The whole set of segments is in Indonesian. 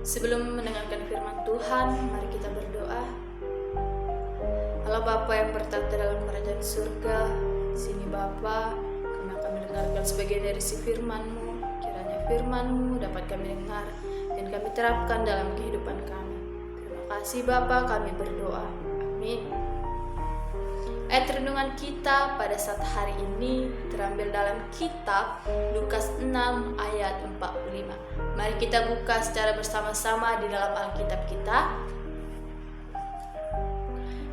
Sebelum mendengarkan firman Tuhan, mari kita berdoa. Allah Bapa yang bertata dalam kerajaan surga, sini Bapa, kami akan mendengarkan sebagian dari si firman-Mu. Kiranya firman-Mu dapat kami dengar dan kami terapkan dalam kehidupan kami. Terima kasih Bapa, kami berdoa. Amin. Ayat renungan kita pada saat hari ini terambil dalam kitab Lukas 6 ayat 45. Mari kita buka secara bersama-sama di dalam Alkitab kita.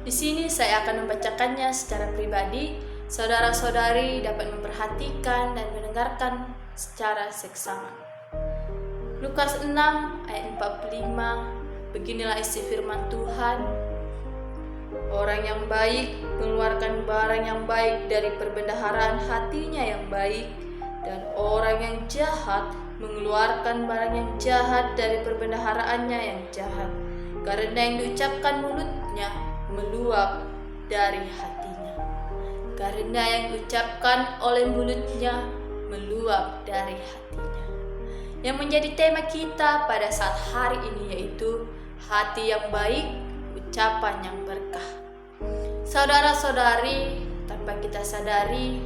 Di sini saya akan membacakannya secara pribadi. Saudara-saudari dapat memperhatikan dan mendengarkan secara seksama. Lukas 6 ayat 45. Beginilah isi firman Tuhan. Orang yang baik mengeluarkan barang yang baik dari perbendaharaan hatinya yang baik, dan orang yang jahat mengeluarkan barang yang jahat dari perbendaharaannya yang jahat, karena yang diucapkan mulutnya meluap dari hatinya. Karena yang diucapkan oleh mulutnya meluap dari hatinya. Yang menjadi tema kita pada saat hari ini yaitu hati yang baik, ucapan yang berkah. Saudara-saudari, tanpa kita sadari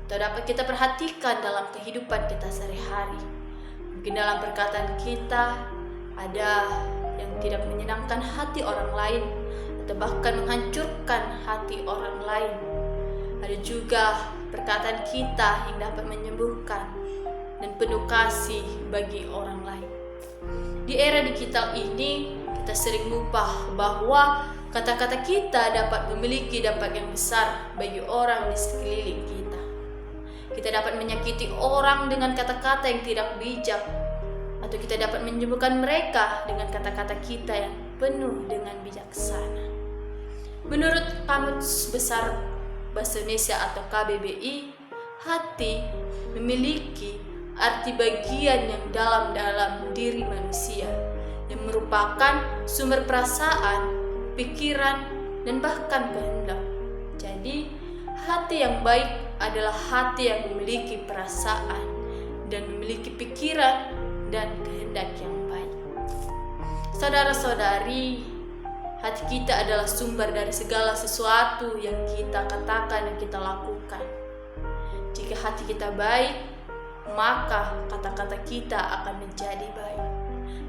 atau dapat kita perhatikan dalam kehidupan kita sehari-hari, mungkin dalam perkataan kita ada yang tidak menyenangkan hati orang lain atau bahkan menghancurkan hati orang lain. Ada juga perkataan kita yang dapat menyembuhkan dan penuh kasih bagi orang lain. Di era digital ini, kita sering lupa bahwa kata-kata kita dapat memiliki dampak yang besar bagi orang di sekeliling kita. Kita dapat menyakiti orang dengan kata-kata yang tidak bijak, atau kita dapat menyembuhkan mereka dengan kata-kata kita yang penuh dengan bijaksana. Menurut Kamus Besar Bahasa Indonesia atau KBBI, hati memiliki arti bagian yang dalam diri manusia, yang merupakan sumber perasaan, pikiran, dan bahkan kehendak. Jadi, hati yang baik adalah hati yang memiliki perasaan dan memiliki pikiran dan kehendak yang baik. Saudara-saudari, hati kita adalah sumber dari segala sesuatu yang kita katakan dan kita lakukan. Jika hati kita baik, maka kata-kata kita akan menjadi baik.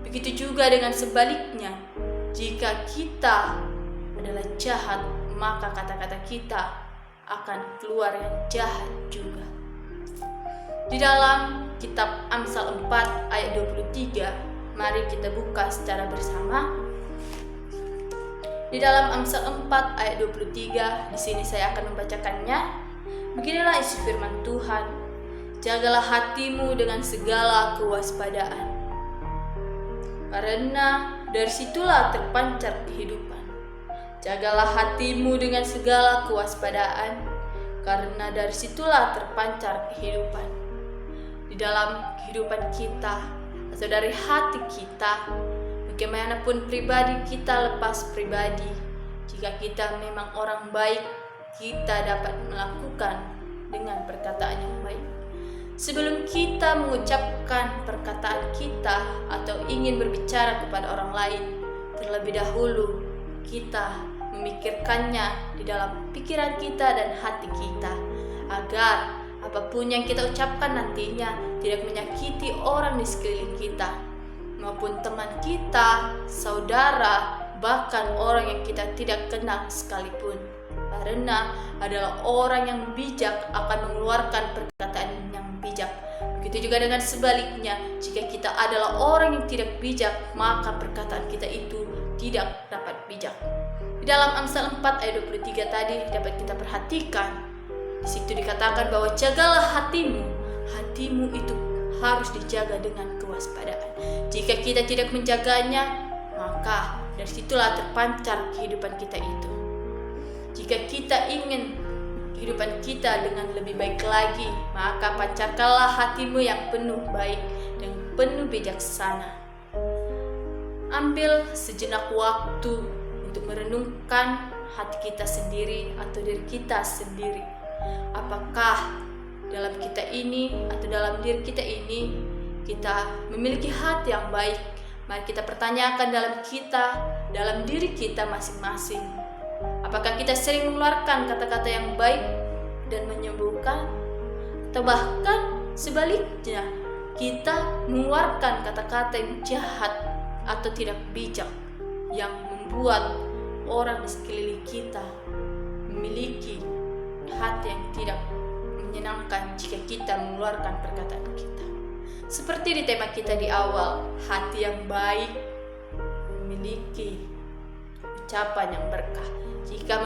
Begitu juga dengan sebaliknya, jika kita adalah jahat, maka kata-kata kita akan keluar yang jahat juga. Di dalam kitab Amsal 4 ayat 23, mari kita buka secara bersama. Di dalam Amsal 4 ayat 23, di sini saya akan membacakannya. Beginilah isi firman Tuhan. Jagalah hatimu dengan segala kewaspadaan, karena dari situlah terpancar kehidupan. Jagalah hatimu dengan segala kewaspadaan, karena dari situlah terpancar kehidupan. Di dalam kehidupan kita, atau dari hati kita, bagaimanapun pribadi kita lepas pribadi, jika kita memang orang baik, kita dapat melakukan dengan perkataan yang baik. Sebelum kita mengucapkan perkataan kita atau ingin berbicara kepada orang lain, terlebih dahulu kita memikirkannya di dalam pikiran kita dan hati kita, agar apapun yang kita ucapkan nantinya tidak menyakiti orang di sekeliling kita, maupun teman kita, saudara, bahkan orang yang kita tidak kenal sekalipun. Karena adalah orang yang bijak akan mengeluarkan perkataan yang bijak. Begitu juga dengan sebaliknya, jika kita adalah orang yang tidak bijak, maka perkataan kita itu tidak dapat bijak. Di dalam Amsal 4 ayat 23 tadi dapat kita perhatikan. Di situ dikatakan bahwa jagalah hatimu. Hatimu itu harus dijaga dengan kewaspadaan. Jika kita tidak menjaganya, maka dari situlah terpancar kehidupan kita itu. Jika kita ingin kehidupan kita dengan lebih baik lagi, maka pancarkanlah hatimu yang penuh baik dan penuh bijaksana. Ambil sejenak waktu untuk merenungkan hati kita sendiri atau diri kita sendiri. Apakah dalam kita ini atau dalam diri kita ini kita memiliki hati yang baik Mari kita pertanyakan dalam diri kita masing-masing. Apakah kita sering mengeluarkan kata-kata yang baik dan menyembuhkan? Atau bahkan sebaliknya, kita mengeluarkan kata-kata yang jahat atau tidak bijak yang membuat orang di sekeliling kita memiliki hati yang tidak menyenangkan jika kita mengeluarkan perkataan kita. Seperti di tema kita di awal, hati yang baik memiliki ucapan yang berkah. Jika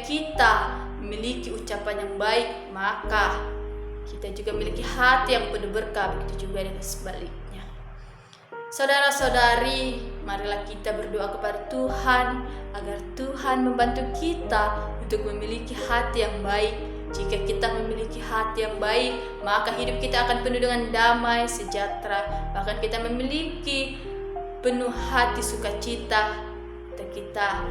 kita memiliki ucapan yang baik, maka kita juga memiliki hati yang penuh berkah. Begitu juga dengan sebaliknya. Saudara-saudari, marilah kita berdoa kepada Tuhan agar Tuhan membantu kita untuk memiliki hati yang baik. Jika kita memiliki hati yang baik, maka hidup kita akan penuh dengan damai, sejahtera. Bahkan kita memiliki penuh hati sukacita dan kita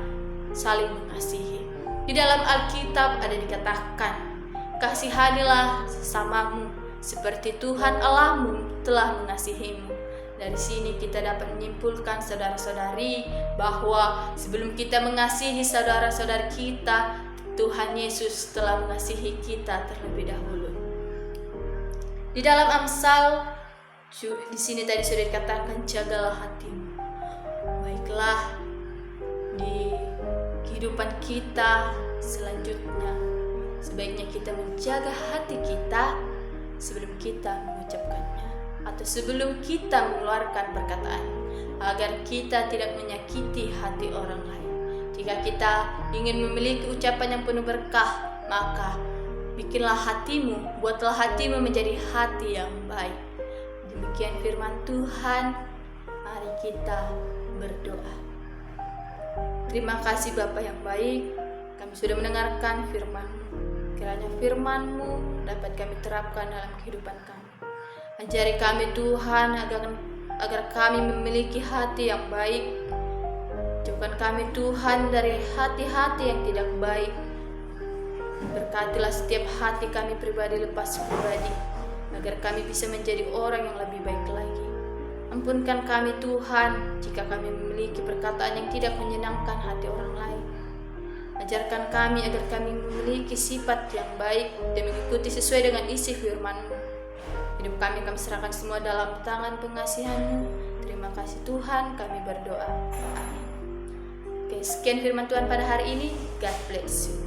saling mengasihi. Di dalam Alkitab ada dikatakan, kasihanilah sesamamu seperti Tuhan Allahmu telah mengasihimu. Dari sini kita dapat menyimpulkan saudara-saudari bahwa sebelum kita mengasihi saudara-saudari kita, Tuhan Yesus telah mengasihi kita terlebih dahulu. Di dalam Amsal, di sini tadi sudah dikatakan, jagalah hatimu. Baiklah, di kehidupan kita selanjutnya, sebaiknya kita menjaga hati kita sebelum kita mengucapkannya, atau sebelum kita mengeluarkan perkataan, agar kita tidak menyakiti hati orang lain. Jika kita ingin memiliki ucapan yang penuh berkah, maka buatlah hatimu menjadi hati yang baik. Demikian firman Tuhan. Mari kita berdoa. Terima kasih Bapa yang baik, kami sudah mendengarkan firman-Mu. Kiranya firman-Mu dapat kami terapkan dalam kehidupan kami. Ajari kami Tuhan agar kami memiliki hati yang baik. Jauhkan kami Tuhan dari hati-hati yang tidak baik. Berkatilah setiap hati kami pribadi lepas pribadi, agar kami bisa menjadi orang yang lebih baik lagi. Ampunkan kami Tuhan jika kami memiliki perkataan yang tidak menyenangkan hati orang lain. Ajarkan kami agar kami memiliki sifat yang baik dan mengikuti sesuai dengan isi firman-Mu. Hidup kami serahkan semua dalam tangan pengasihan-Mu. Terima kasih Tuhan, kami berdoa. Amin. Oke, sekian firman Tuhan pada hari ini. God bless you.